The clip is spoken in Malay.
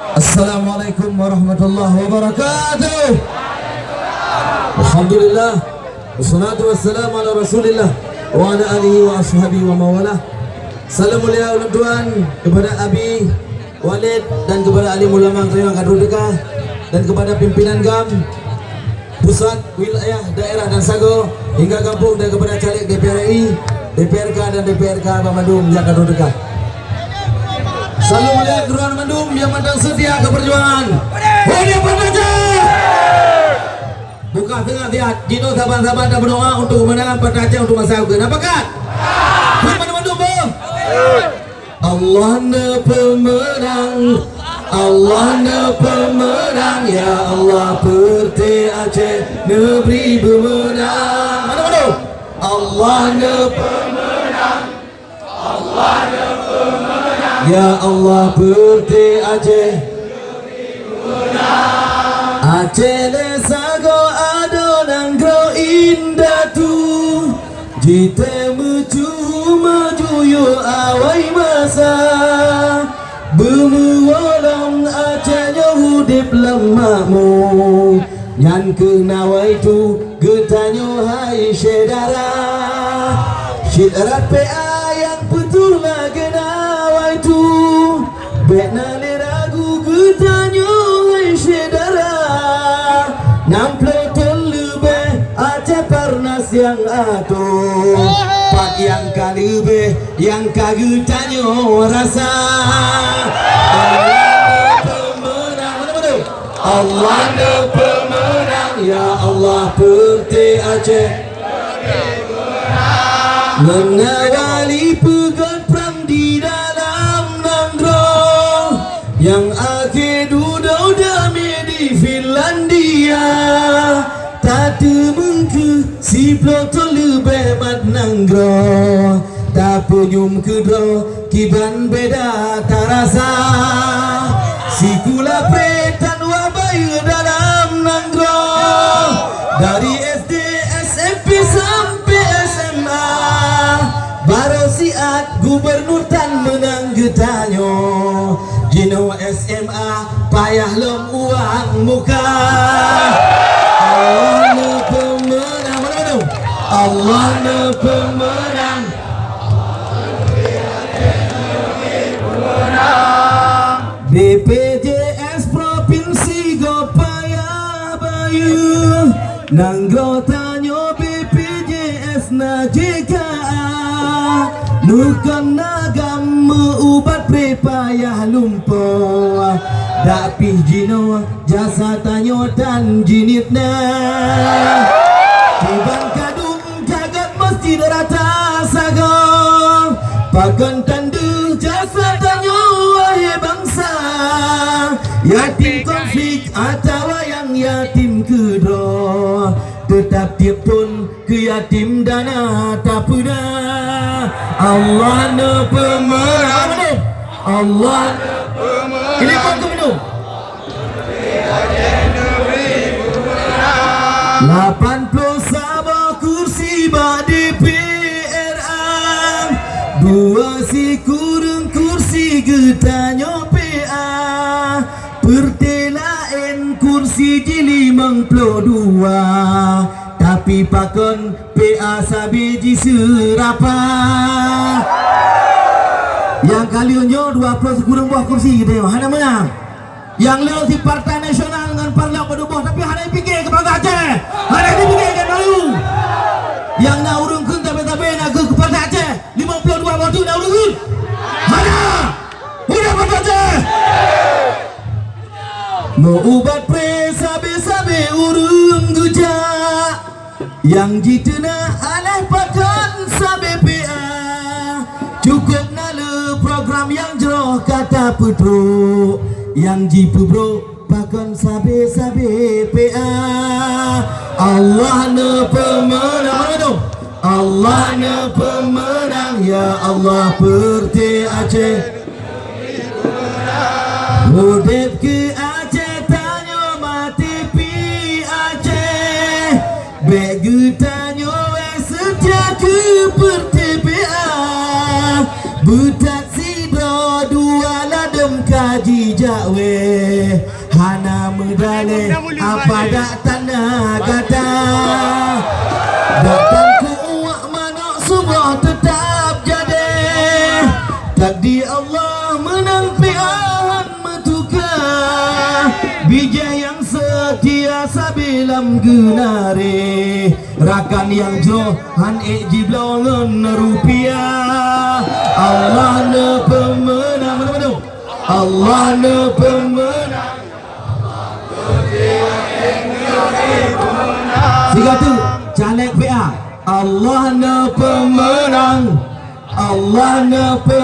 Assalamualaikum warahmatullahi wabarakatuh. Alhamdulillah, wassalatu wassalamu ala rasulillah wa ala alihi wa ashabihi wa mawalah. Salam mulia ulang tuan kepada Abi Walid dan kepada alim ulama yang kadrul dekah dan kepada pimpinan GAM pusat, wilayah, daerah dan sago hingga kampung dan kepada caleg DPR RI, DPRK dan DPRK Bandung yang kadrul dekah. Salam mulia Kelurahan Bandung yang matang setia ke perjuangan. Hodi Pandaja. Buka tengah lihat Dino sahabat-sahabat dan berdoa untuk kemenangan Pandaja untuk masa akan. Apakah? Mana Bandung bu? Allah na pemenang, Allah na pemenang, ya Allah Perti Aceh negeri bermenang. Mana Bandung? Allah na pemenang, Allah na pemenang, ya Allah Perti Aceh Aceh lesago ado nanggro indah tu jite mecu maju yo awai masa bermualang Aceh hudip lemamu nyan kenawai tu getanyo hai syedara syidarat PA yang betul lah kenawai tu bekna ragu getanyo hai syedara namplo telebe Aceh Parnas yang atuh pak yang kalebe yang kagetanyo rasa Allah pemenang. Mana mana Allah na pemenang, ya Allah Perti Aceh mengawali pegang perang di dalam nanggro yang akhir duduk damai di Finlandia tak temengke si plotol lebih mat nanggro tak penyum kedro kiban beda tak rasa si kula pretan wabai dalam nanggro dari SD SMP sampai SMA baru siat gubernur tan menang getanyo Jino SMA payah lem uang muka Allah na pemenang. Mana tu? Allah na pemenang. BPJS Provinsi Gopaya Bayu nanggro tanyo BPJS na JKA nukan nagam meubat prepayah lumpur dapih jino jasa tanyo dan jinitna tiban kadung jagat masjid rata sagong pakan tandu jasa tanyo wahai bangsa yatim konflik atau yang yatim kedro tetap dia pun ke yatim dana tak pernah. Allah na pemenang, Allah na pemenang. Ini kau tu minum 80 kursi ba DPR ang 2 si kurung kursi getanyo PA pertelaen kursi di 52 tapi pakon PA sabiji serapa yang kali unyo 20 kurang buah kursi gitu ya hana menang yang lewat di Partai Nasional dengan parlimen berubah tapi hana fikir ke Bangga Aceh hana dipikir ke Melayu yang nak urungkan tapi nak ke Partai Aceh 52 waktu nak urungkan hana udah Partai Aceh mau ubat pre sabe-sabe urung gujak yang jitena aleh pakan sabe PA cukup nale program yang jeroh kata putro yang jipu bro pakan sabe-sabe PA Allah na pemenang. Allah na pemenang, ya Allah Perti Aceh hudip ke Aceh tanyo mati pi Aceh begu tanyo setia ke Perti PA butak sidro dua ladem kaji jakwe hana medale apa dak tanah kata datang kuat mana semua tetap jadi takdir Allah menang pian metukar bijak yang setia sabilam genare rakan yang johan jiblongan rupiah Allah ne pemenang mana Allah ne pemenang tiga tu caleg PA Allah ne pemenang Allah ne pemenang